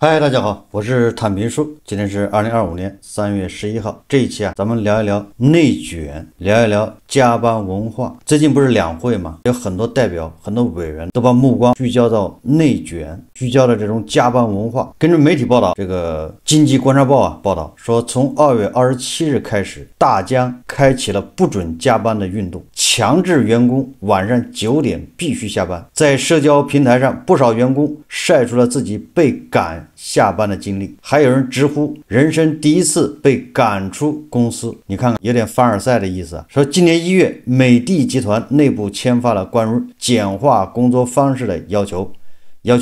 嗨，大家好，我是坦平叔。今天是2025年3月11号。这一期咱们聊一聊内卷，聊一聊加班文化。最近不是两会嘛，有很多代表、很多委员都把目光聚焦到内卷，聚焦了这种加班文化。根据媒体报道，这个经济观察报报道说，从2月27日开始，大疆开启了不准加班的运动，强制员工晚上9点必须下班。在社交平台上，不少员工晒出了自己被赶下班的经历，还有人直呼人生第一次被赶出公司。你看看，有点凡尔赛的意思啊。说今年1月，美的集团内部签发了关于简化工作方式的要求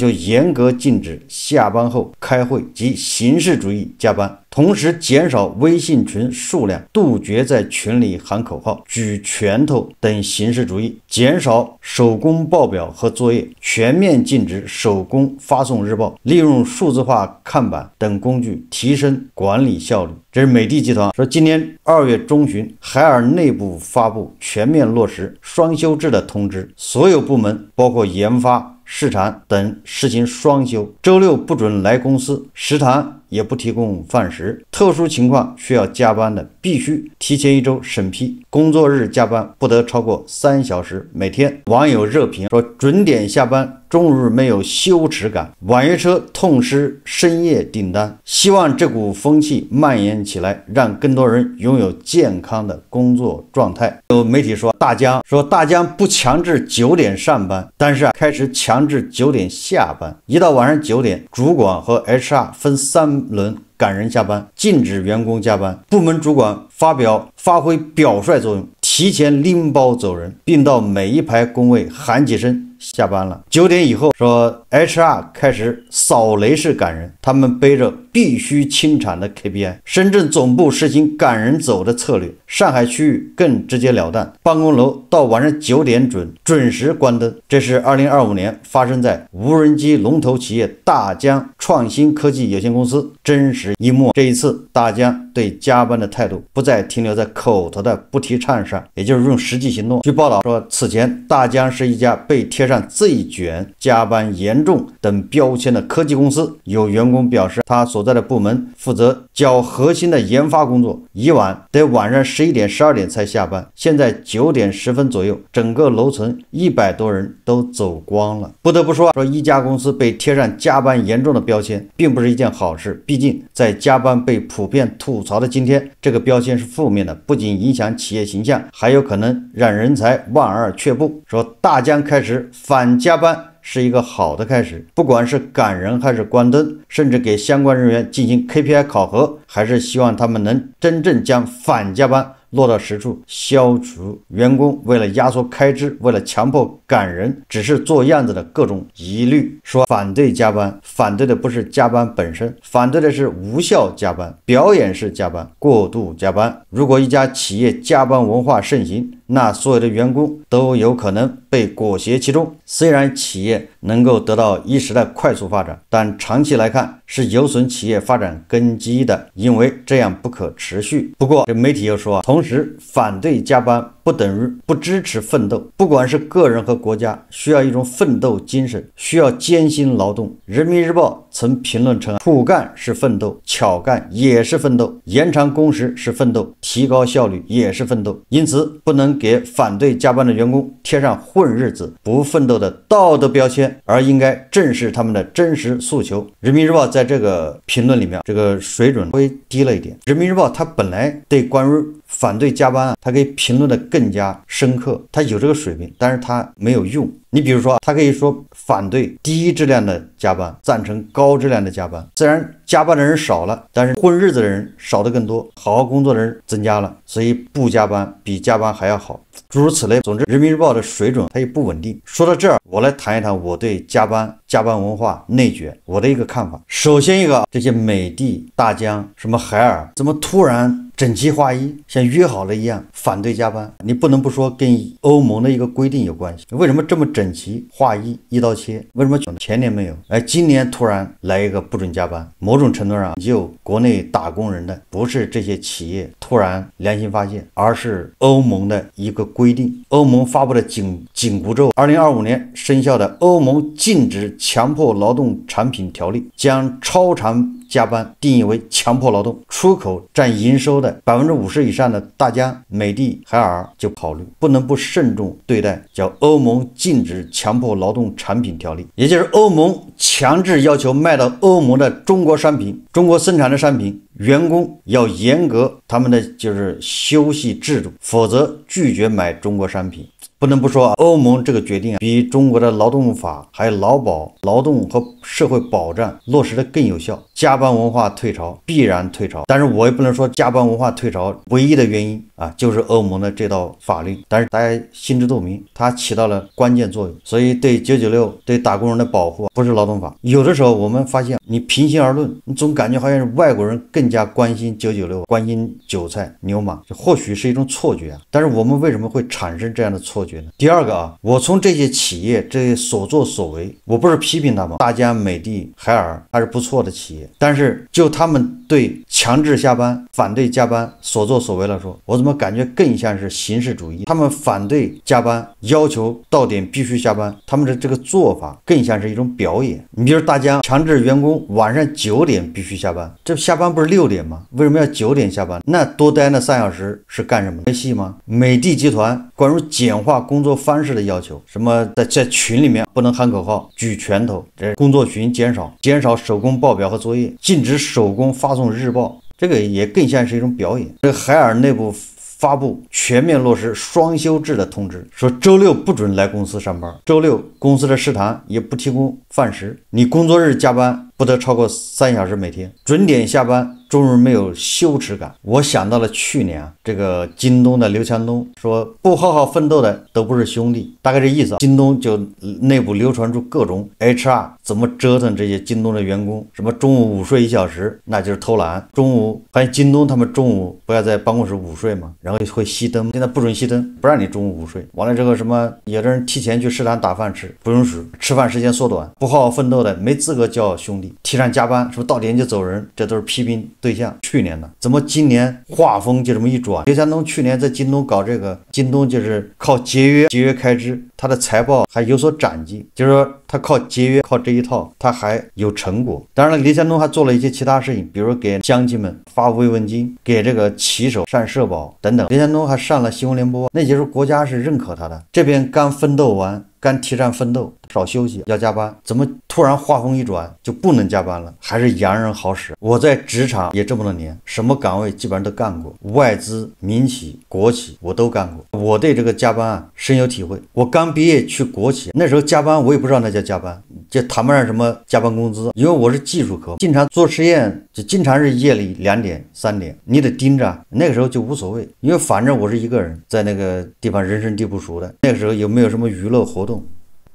严格禁止下班后开会及形式主义加班，同时减少微信群数量，杜绝在群里喊口号、举拳头等形式主义，减少手工报表和作业，全面禁止手工发送日报，利用数字化看板等工具提升管理效率。这是美的集团说，今年2月中旬，海尔内部发布全面落实双休制的通知，所有部门包括研发、市场等实行双休，周六不准来公司，食堂也不提供饭食，特殊情况需要加班的必须提前1周审批，工作日加班不得超过3小时每天。网友热评说，准点下班，终日没有羞耻感，网约车痛失深夜订单。希望这股风气蔓延起来，让更多人拥有健康的工作状态。有媒体说，大疆不强制9点上班，但是开始强制9点下班。一到晚上9点，主管和 HR 分3轮赶人下班，禁止员工加班。部门主管发挥表率作用，提前拎包走人，并到每一排工位喊几声下班了。9点以后，说 HR 开始扫雷式赶人，他们背着必须清场的 KPI。深圳总部实行赶人走的策略，上海区域更直截了当，办公楼到晚上9点准时关灯。这是2025年发生在无人机龙头企业大疆创新科技有限公司真实一幕。这一次，大疆对加班的态度不再停留在口头的不提倡上，也就是用实际行动。据报道说，此前大疆是一家被贴上最卷、加班严重等标签的科技公司。有员工表示，他所在的部门负责较核心的研发工作，以往得晚上11点、12点才下班，现在9点10分左右，整个楼层100多人都走光了。不得不说，一家公司被贴上加班严重的标签，并不是一件好事。毕竟在加班被普遍吐槽的今天，这个标签是负面的，不仅影响企业形象，还有可能让人才望而却步。说大疆开始反加班是一个好的开始，不管是赶人还是关灯，甚至给相关人员进行 KPI 考核，还是希望他们能真正将反加班落到实处，消除员工为了压缩开支、为了强迫赶人只是做样子的各种疑虑。说反对加班，反对的不是加班本身，反对的是无效加班、表演式加班、过度加班。如果一家企业加班文化盛行，那所有的员工都有可能被裹挟其中。虽然企业能够得到一时的快速发展，但长期来看是有损企业发展根基的，因为这样不可持续。不过这媒体又说，同时反对加班不等于不支持奋斗，不管是个人和国家，需要一种奋斗精神，需要艰辛劳动。人民日报曾评论称，苦干是奋斗，巧干也是奋斗，延长工时是奋斗，提高效率也是奋斗。因此不能给反对加班的员工贴上混日子、不奋斗的道德标签，而应该正视他们的真实诉求。人民日报在这个评论里面，这个水准稍微低了一点。人民日报它本来对关于反对加班它可以评论的更加深刻，它有这个水平，但是它没有用。你比如说，他可以说反对低质量的加班，赞成高质量的加班。自然加班的人少了，但是混日子的人少得更多，好好工作的人增加了，所以不加班比加班还要好，诸如此类。总之，人民日报的水准它也不稳定。说到这儿，我来谈一谈我对加班文化、内卷我的一个看法。首先一个，这些美的、大疆、什么海尔，怎么突然整齐划一，像约好了一样反对加班？你不能不说跟欧盟的一个规定有关系。为什么这么整齐划一，一刀切？为什么前年没有？今年突然来一个不准加班？某种程度上，就国内打工人的不是这些企业突然良心发现，而是欧盟的一个规定。欧盟发布的紧箍咒，2025年生效的欧盟禁止强迫劳动产品条例，将超长加班定义为强迫劳动，出口占营收的50%以上的大疆、美的、海尔就考虑，不能不慎重对待，叫欧盟禁止强迫劳动产品条例，也就是欧盟强制要求卖到欧盟的中国商品、中国生产的商品，员工要严格他们的就是休息制度，否则拒绝买中国商品。不能不说欧盟这个决定比中国的劳动法还有劳保、劳动和社会保障落实的更有效。加班文化退潮，必然退潮，但是我也不能说加班文化退潮唯一的原因就是欧盟的这道法律，但是大家心知肚明，它起到了关键作用。所以对996对打工人的保护不是劳动法。有的时候我们发现，你平心而论，你总感觉好像是外国人更加关心996，关心韭菜牛马，这或许是一种错觉但是我们为什么会产生这样的错觉呢？第二个我从这些企业这些所作所为，我不是批评他们，大疆、美的、海尔还是不错的企业，但是就他们对强制下班、反对加班所作所为来说，我怎么感觉更像是形式主义？他们反对加班，要求到点必须下班，他们的这个做法更像是一种表演。你比如大疆强制员工晚上9点必须下班，这下班不是6点吗？为什么要9点下班？那多待那3小时是干什么？拍戏吗？美的集团关于简化工作方式的要求，什么在群里面不能喊口号、举拳头，这工作群减少手工报表和作业，禁止手工发送日报，这个也更像是一种表演。这个海尔内部发布全面落实双休制的通知，说周六不准来公司上班，周六公司的食堂也不提供饭食，你工作日加班不得超过3小时每天，准点下班，终日没有羞耻感。我想到了去年这个京东的刘强东说，不好好奋斗的都不是兄弟，大概这意思。京东就内部流传出各种 HR 怎么折腾这些京东的员工，什么中午午睡1小时那就是偷懒，中午还京东他们中午不要在办公室午睡嘛，然后会熄灯，现在不准熄灯，不让你中午午睡。完了之后什么有的人提前去食堂打饭吃，不允许，吃饭时间缩短，不好好奋斗的没资格叫兄弟，提倡加班，是不是到点就走人？这都是批评对象。去年的怎么今年画风就这么一转？刘强东去年在京东搞这个，京东就是靠节约开支，他的财报还有所长进，就是说他靠节约靠这一套他还有成果。当然了，刘强东还做了一些其他事情，比如给乡亲们发慰问金，给这个骑手上社保等等。刘强东还上了新闻联播，那就是国家是认可他的。这边刚奋斗完，刚提倡奋斗，少休息，要加班，怎么突然话锋一转就不能加班了？还是洋人好使。我在职场也这么多年，什么岗位基本上都干过，外资、民企、国企我都干过。我对这个加班深有体会。我刚毕业去国企，那时候加班我也不知道那叫加班，就谈不上什么加班工资，因为我是技术科，经常做实验，就经常是夜里2点、3点，你得盯着。那个时候就无所谓，因为反正我是一个人在那个地方人生地不熟的。那个时候有没有什么娱乐活动？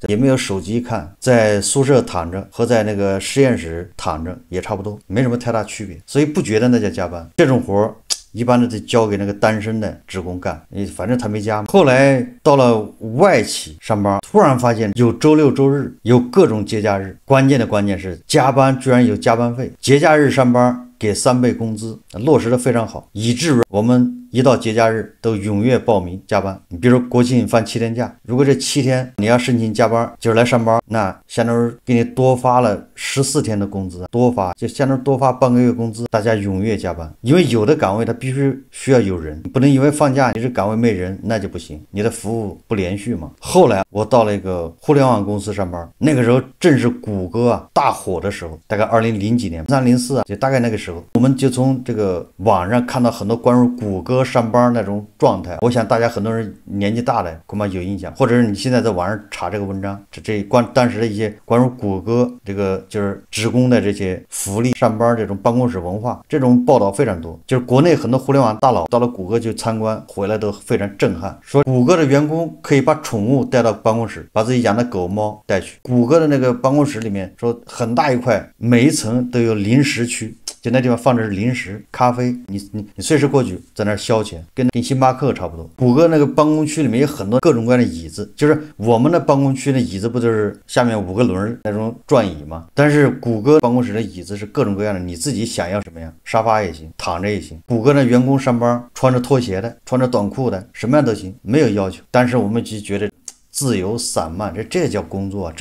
也没有手机看，在宿舍躺着和在那个实验室躺着也差不多，没什么太大区别，所以不觉得那叫加班。这种活一般的得交给那个单身的职工干，反正他没加。后来到了外企上班，突然发现有周六周日，有各种节假日，关键是加班居然有加班费，节假日上班给3倍工资，落实的非常好，以至于我们一到节假日都踊跃报名加班。你比如说国庆放7天假，如果这7天你要申请加班，就是来上班，那相当于给你多发了14天的工资，多发就相当于多发半个月工资，大家踊跃加班。因为有的岗位它必须需要有人，你不能因为放假你这岗位没人那就不行，你的服务不连续嘛。后来我到了一个互联网公司上班，那个时候正是谷歌大火的时候，大概2000几年3、04就大概那个时候，我们就从这个网上看到很多关于谷歌上班那种状态。我想大家很多人年纪大的恐怕有印象，或者是你现在在网上查这个文章，当时的一些关于谷歌这个就是职工的这些福利、上班这种办公室文化，这种报道非常多。就是国内很多互联网大佬到了谷歌就参观，回来都非常震撼，说谷歌的员工可以把宠物带到办公室，把自己养的狗猫带去。谷歌的那个办公室里面说很大一块，每一层都有零食区。就那地方放的是零食、咖啡，你随时过去在那儿消遣，跟星巴克差不多。谷歌那个办公区里面有很多各种各样的椅子，就是我们的办公区的椅子不就是下面5个轮那种转椅吗？但是谷歌办公室的椅子是各种各样的，你自己想要什么样，沙发也行，躺着也行。谷歌的员工上班穿着拖鞋的，穿着短裤的，什么样都行，没有要求。但是我们就觉得自由散漫，这叫工作，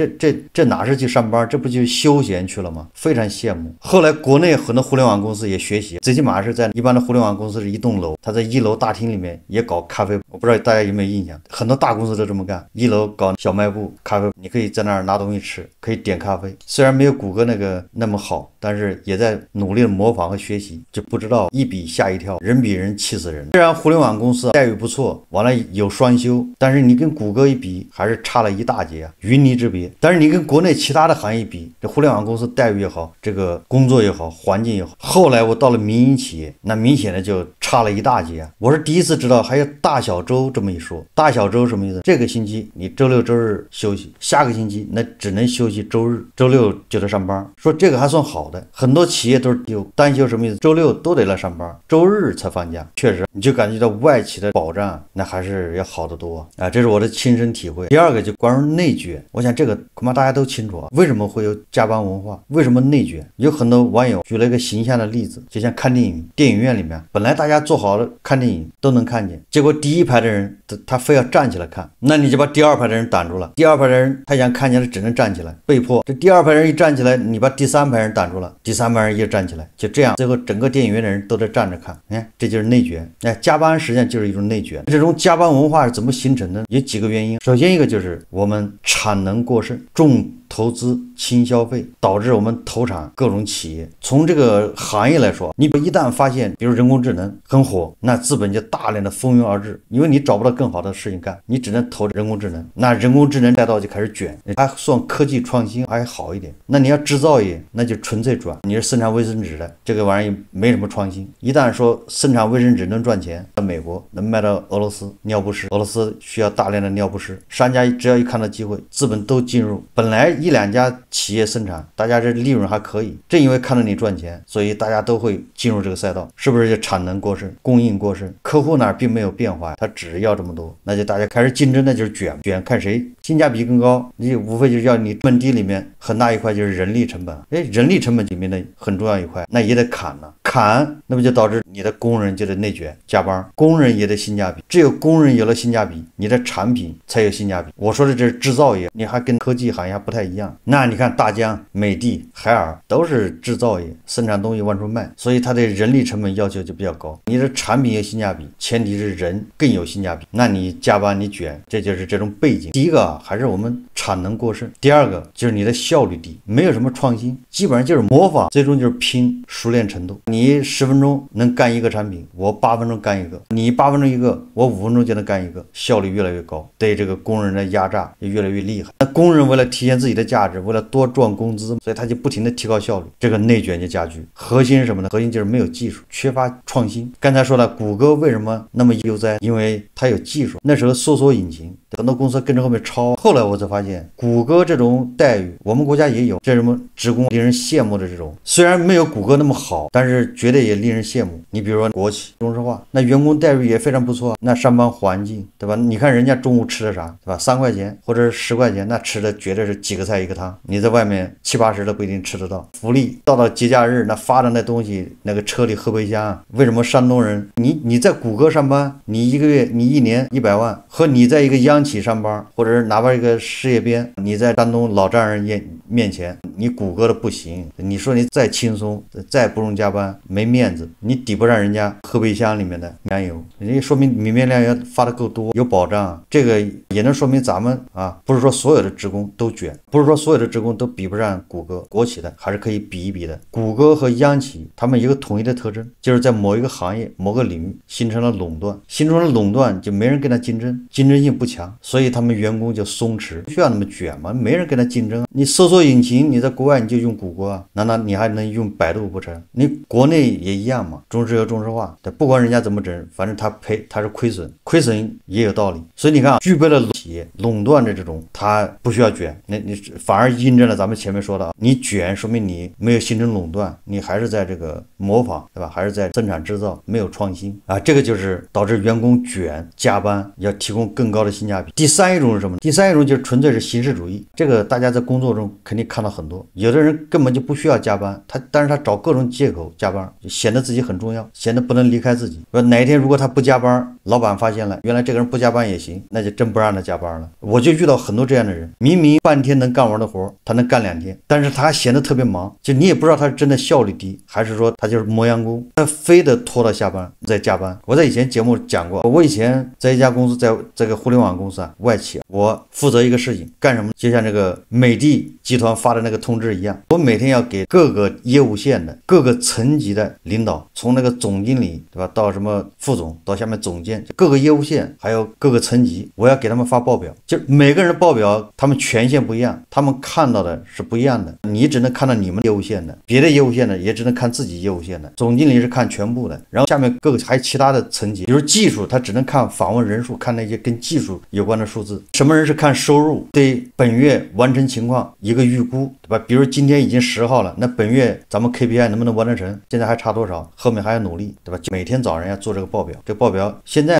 这哪是去上班，这不就休闲去了吗？非常羡慕。后来国内很多互联网公司也学习，最起码是在一般的互联网公司是一栋楼，他在1楼大厅里面也搞咖啡，我不知道大家有没有印象，很多大公司都这么干，1楼搞小卖部咖啡，你可以在那儿拿东西吃，可以点咖啡。虽然没有谷歌那个那么好，但是也在努力的模仿和学习，就不知道一比吓一跳，人比人气死人。虽然互联网公司待遇不错，完了有双休，但是你跟谷歌一比还是差了一大截啊，云泥之别。但是你跟国内其他的行业比，这互联网公司待遇也好，这个工作也好，环境也好。后来我到了民营企业，那明显的就差了一大截啊。我是第一次知道还有大小周这么一说。大小周什么意思？这个星期你周六周日休息，下个星期那只能休息周日，周六就得上班。说这个还算好的，很多企业都是单休，什么意思？周六都得来上班，周日才放假。确实你就感觉到外企的保障那还是要好得多啊，这是我的亲身体会。第二个就关于内卷，我想这个恐怕大家都清楚啊，为什么会有加班文化，为什么内卷？有很多网友举了一个形象的例子，就像看电影，电影院里面本来大家坐好了看电影都能看见，结果第一排的人他非要站起来看，那你就把第二排的人挡住了，第二排的人他想看见了只能站起来，被迫这第二排人一站起来，你把第三排人挡住了，第三排人又站起来，就这样最后整个电影院的人都在站着看，这就是内卷。加班实际上就是一种内卷。这种加班文化是怎么形成的？有几个原因。首先一个就是我们产能过剩，重投资轻消费，导致我们投产各种企业。从这个行业来说，你一旦发现比如人工智能很火，那资本就大量的蜂拥而至，因为你找不到更好的事情干，你只能投人工智能。那人工智能赛道就开始卷，还算科技创新还好一点。那你要制造业，那就纯粹转，你是生产卫生纸的，这个玩意没什么创新。一旦说生产卫生纸能赚钱，在美国能卖到俄罗斯尿不湿，俄罗斯需要大量的尿不湿，商家只要一看到机会，资本都进入。本来1、2家企业生产，大家这利润还可以，正因为看到你赚钱，所以大家都会进入这个赛道，是不是就产能过剩，供应过剩，客户那儿并没有变化，他只要这么多，那就大家开始竞争，那就是卷，看谁性价比更高。你无非就是要你本地里面很大一块就是人力成本，人力成本里面的很重要一块，那也得砍了，那不就导致你的工人就得内卷加班，工人也得性价比，只有工人有了性价比，你的产品才有性价比。我说的这是制造业，你还跟科技行业还不太一样。那你看大疆、美的、海尔都是制造业，生产东西往出卖，所以它的人力成本要求就比较高。你的产品有性价比，前提是人更有性价比，那你加班你卷，这就是这种背景。第一个还是我们产能过剩，第二个就是你的效率低，没有什么创新，基本上就是模仿，最终就是拼熟练程度。你10分钟能干一个产品，我8分钟干一个，你8分钟一个，我5分钟就能干一个，效率越来越高，对这个工人的压榨也越来越厉害。那工人为了体现自己的价值，为了多赚工资，所以他就不停的提高效率，这个内卷就加剧。核心是什么呢？核心就是没有技术，缺乏创新。刚才说了，谷歌为什么那么悠哉？因为它有技术。那时候搜索引擎很多公司跟着后面抄，后来我才发现谷歌这种待遇我们国家也有，这什么职工令人羡慕的这种，虽然没有谷歌那么好，但是绝对也令人羡慕。你比如说国企中石化，那员工待遇也非常不错，那上班环境对吧？你看人家中午吃的啥对吧？3块钱或者10块钱，那吃的绝对是几个菜一个汤，你在外面7、80都不一定吃得到。福利到节假日那发的那东西，那个车里后备箱，为什么山东人你在谷歌上班，你1个月你1年100万，和你在一个央企上班，或者是哪怕一个事业编，你在山东老丈人面前，你谷歌的不行，你说你再轻松再不用加班没面子，你抵不上人家后备箱里面的燃油，人家说明米面粮要发的够多，有保障。这个也能说明咱们不是说所有的职工都卷，不是说所有的职工都比不上谷歌，国企的还是可以比一比的。谷歌和央企他们有一个统一的特征，就是在某一个行业某个领域形成了垄断，形成了垄断，断，就没人跟他竞争，竞争性不强，所以他们员工就松弛，不需要那么卷嘛，没人跟他竞争。你搜索引擎你在国外你就用谷歌啊，难道你还能用百度不成？你国内也一样嘛，中石油中石化，不管人家怎么整，反正他是亏损，亏损也有道理。所以你看啊，具备了企业垄断的这种，他不需要卷，你反而印证了咱们前面说的，你卷说明你没有形成垄断，你还是在这个模仿，对吧？还是在生产制造，没有创新啊，这个就是导致员工卷加班，要提供更高的性价比。第三一种是什么？第三一种就是纯粹是形式主义，这个大家在工作中肯定看到很多，有的人根本就不需要加班，但是他找各种借口加班，就显得自己很重要，显得不能离开自己。哪一天如果他不加班，老板发现了，原来这个人不加班也行，那就真不让他加班了。我就遇到很多这样的人，明明半天能干完的活，他能干2天，但是他显得特别忙，就你也不知道他是真的效率低，还是说他就是磨洋工，他非得拖到下班再加班。我在以前节目讲过，我以前在一家公司，在这个互联网公司啊，外企，我负责一个事情，干什么？就像这个美的集团发的那个通知一样，我每天要给各个业务线的各个层级的领导，从那个总经理，对吧，到什么副总，到下面总监，各个业务线还有各个层级，我要给他们发报表，就每个人的报表他们权限不一样，他们看到的是不一样的，你只能看到你们业务线的，别的业务线的也只能看自己业务线的，总经理是看全部的，然后下面各个还有其他的层级，比如技术他只能看访问人数，看那些跟技术有关的数字，什么人是看收入，对本月完成情况一个预估，对吧？比如今天已经10号了，那本月咱们 KPI 能不能完成，现在还差多少，后面还要努力，对吧？就每天早上要做这个报表，这个报表现在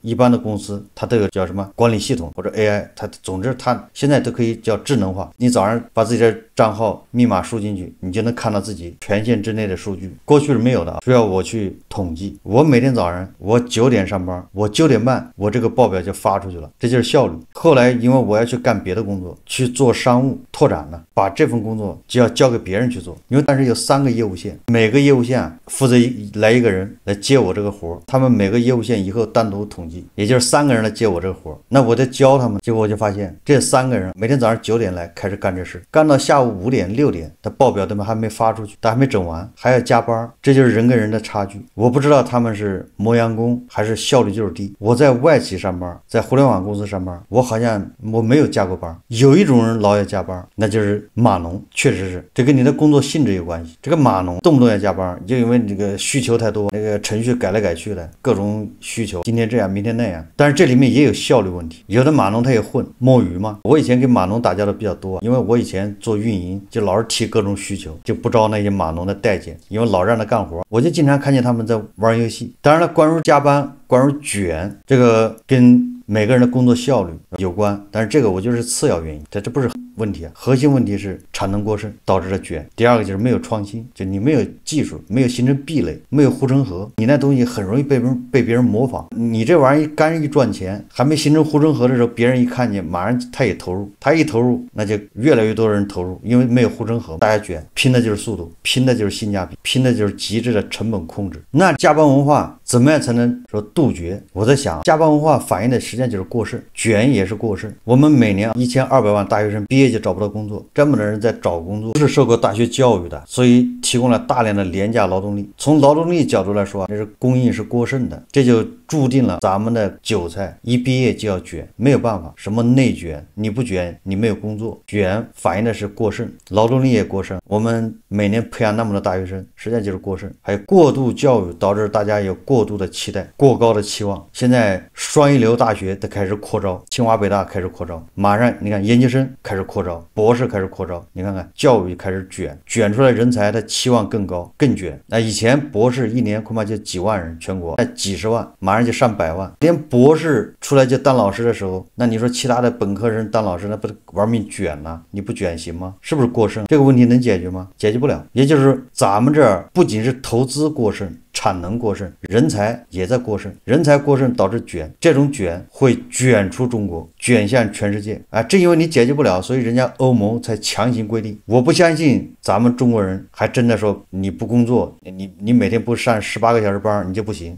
一般的公司它都有叫什么管理系统或者 AI， 总之它现在都可以叫智能化，你早上把自己的账号密码输进去，你就能看到自己权限之内的数据，过去是没有的，需要我去统计。我每天早上我9点上班，我9点半我这个报表就发出去了，这就是效率。后来因为我要去干别的工作，去做商务拓展了，把这份工作就要交给别人去做，因为但是有3个业务线，每个业务线负责来一个人来接我这个活，他们每个业务线以后单独统计，也就是3个人来接我这个活，那我得教他们。结果我就发现这3个人每天早上9点来开始干这事，干到下午5点6点，他报表他们还没发出去，他还没整完，还要加班，这就是人跟人的差距。我不知道他们是磨洋工还是效率就是低。我在外企上班，在互联网公司上班，我好像我没有加过班。有一种人老要加班，那就是码农，确实是这跟你的工作性质有关系。这个码农动不动要加班，就因为这个需求太多，那个程序改来改去的，各种需求，今天这样明天那样。但是这里面也有效率问题，有的码农他也混摸鱼嘛。我以前跟码农打交道比较多，因为我以前做运营就老是提各种需求，就不招那些码农的待见，因为老让他干活，我就经常看见他们在玩游戏。当然了，关于加班，关于卷，这个跟每个人的工作效率有关，但是这个我就是次要原因，这不是问题啊。核心问题是产能过剩导致了卷。第二个就是没有创新，就你没有技术，没有形成壁垒，没有护城河，你那东西很容易被别人模仿。你这玩意儿干一赚钱，还没形成护城河的时候，别人一看见，马上他也投入，他一投入，那就越来越多人投入，因为没有护城河，大家卷，拼的就是速度，拼的就是性价比，拼的就是极致的成本控制。那加班文化怎么样才能说杜绝？我在想，加班文化反映的实际上就是过剩，卷也是过剩。我们每年1200万大学生毕业就找不到工作，这么多人在找工作，不是受过大学教育的，所以提供了大量的廉价劳动力。从劳动力角度来说，这是供应是过剩的，这就注定了咱们的韭菜一毕业就要卷，没有办法，什么内卷，你不卷你没有工作，卷反映的是过剩，劳动力也过剩。我们每年培养那么多大学生，实际上就是过剩。还有过度教育导致大家有过度的期待，过高的期望。现在双一流大学都开始扩招，清华北大开始扩招，马上你看研究生开始扩招，博士开始扩招，你看看教育开始卷出来人才的期望更高更卷。那以前博士一年恐怕就几万人，全国那几十万，马上就上100万。连博士出来就当老师的时候，那你说其他的本科生当老师那不玩命卷了，你不卷行吗？是不是过剩？这个问题能解决吗？解决不了。也就是咱们这儿不仅是投资过剩，产能过剩，人才也在过剩，人才过剩导致卷，这种卷会卷出中国，卷向全世界啊！正因为你解决不了，所以人家欧盟才强行规定。我不相信咱们中国人还真的说你不工作，你每天不上18个小时班你就不行。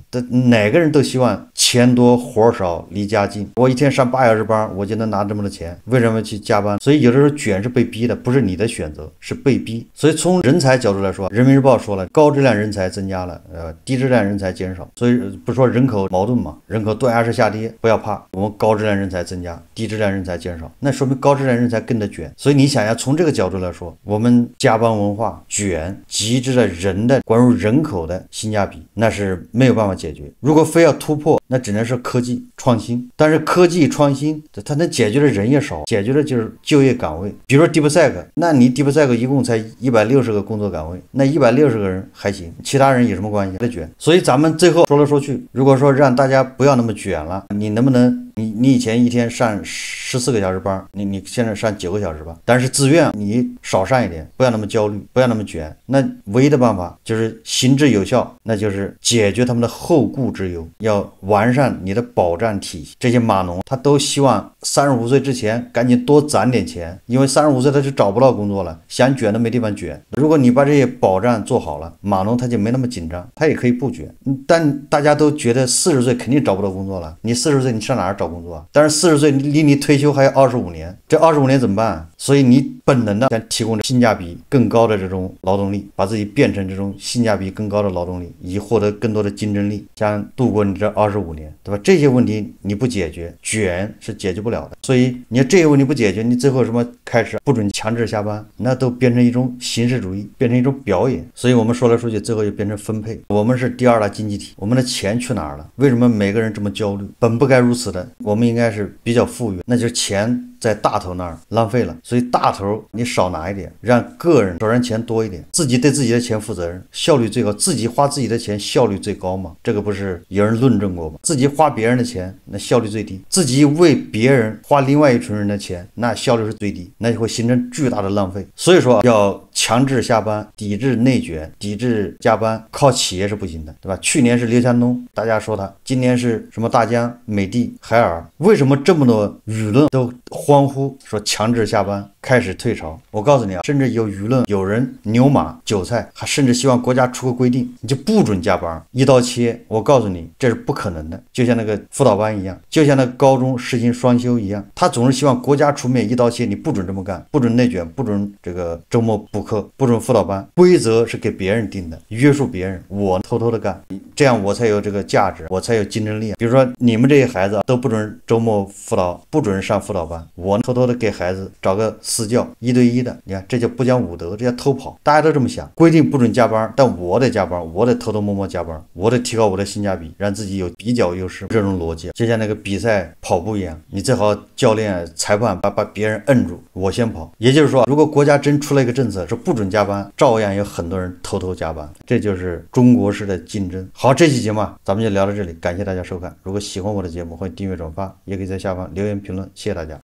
哪个人都希望钱多活少离家近，我一天上8小时班我就能拿这么多钱，为什么去加班？所以有的时候卷是被逼的，不是你的选择，是被逼。所以从人才角度来说，人民日报说了，高质量人才增加了，低质量人才减少，所以不是说人口矛盾嘛，人口断崖式下跌，不要怕，我们高质量人才增加，低质量人才减少，那说明高质量人才跟着卷。所以你想要从这个角度来说，我们加班文化卷极致了人的关于人口的性价比，那是没有办法解决。如果非要突破，那只能是科技创新，但是科技创新它能解决的人也少，解决的就是就业岗位。比如说 DeepSeek， 那你 DeepSeek 一共才160个工作岗位，那160个人还行，其他人有什么关系？在卷。所以咱们最后说来说去，如果说让大家不要那么卷了，你能不能你以前一天上14个小时班，你现在上9个小时吧，但是自愿你少上一点，不要那么焦虑，不要那么卷。那唯一的办法就是行之有效，那就是解决他们的后顾之忧，要完善你的保障体系。这些码农他都希望35岁之前赶紧多攒点钱，因为35岁他就找不到工作了，想卷都没地方卷。如果你把这些保障做好了，码农他就没那么紧张，他也可以不卷。但大家都觉得40岁肯定找不到工作了，你40岁你上哪儿找工作啊？但是40岁离你退休还有25年，这25年怎么办？所以你本能的想提供性价比更高的这种劳动力，把自己变成这种性价比更高的劳动力，以获得更多的竞争力，想度过你这25年，对吧？这些问题你不解决，卷是解决不了的。所以你要这些问题不解决，你最后什么开始不准强制下班，那都变成一种形式主义，变成一种表演。所以我们说来说去，最后就变成分配。我们是第2大经济体，我们的钱去哪儿了？为什么每个人这么焦虑？本不该如此的，我们应该是比较富裕，那就是钱在大头那儿浪费了，所以大头你少拿一点，让个人手上钱多一点，自己对自己的钱负责任，效率最高，自己花自己的钱效率最高嘛？这个不是有人论证过吗？自己花别人的钱，那效率最低；自己为别人花另外一群人的钱，那效率是最低，那就会形成巨大的浪费。所以说要强制下班，抵制内卷，抵制加班，靠企业是不行的，对吧？去年是刘强东，大家说他，今年是什么大疆、美的、海尔，为什么这么多舆论都欢呼说强制下班，开始退潮？我告诉你啊，甚至有舆论有人牛马韭菜，还甚至希望国家出个规定，你就不准加班，一刀切。我告诉你，这是不可能的。就像那个辅导班一样，就像那个高中实行双休一样，他总是希望国家出面一刀切，你不准这么干，不准内卷，不准这个周末补课，不准辅导班。规则是给别人定的，约束别人，我偷偷的干，这样我才有这个价值，我才有竞争力。比如说你们这些孩子都不准周末辅导，不准上辅导班，我偷偷的给孩子找个私教1对1的，你看这就不讲武德，这叫偷跑。大家都这么想，规定不准加班，但我得加班，我得偷偷摸摸加班，我得提高我的性价比，让自己有比较优势。这种逻辑就像那个比赛跑步一样，你最好教练裁判把别人摁住，我先跑。也就是说，如果国家真出了一个政策说不准加班，照样有很多人偷偷加班，这就是中国式的竞争。好，这期节目咱们就聊到这里，感谢大家收看。如果喜欢我的节目，欢迎订阅转发，也可以在下方留言评论，谢谢大家。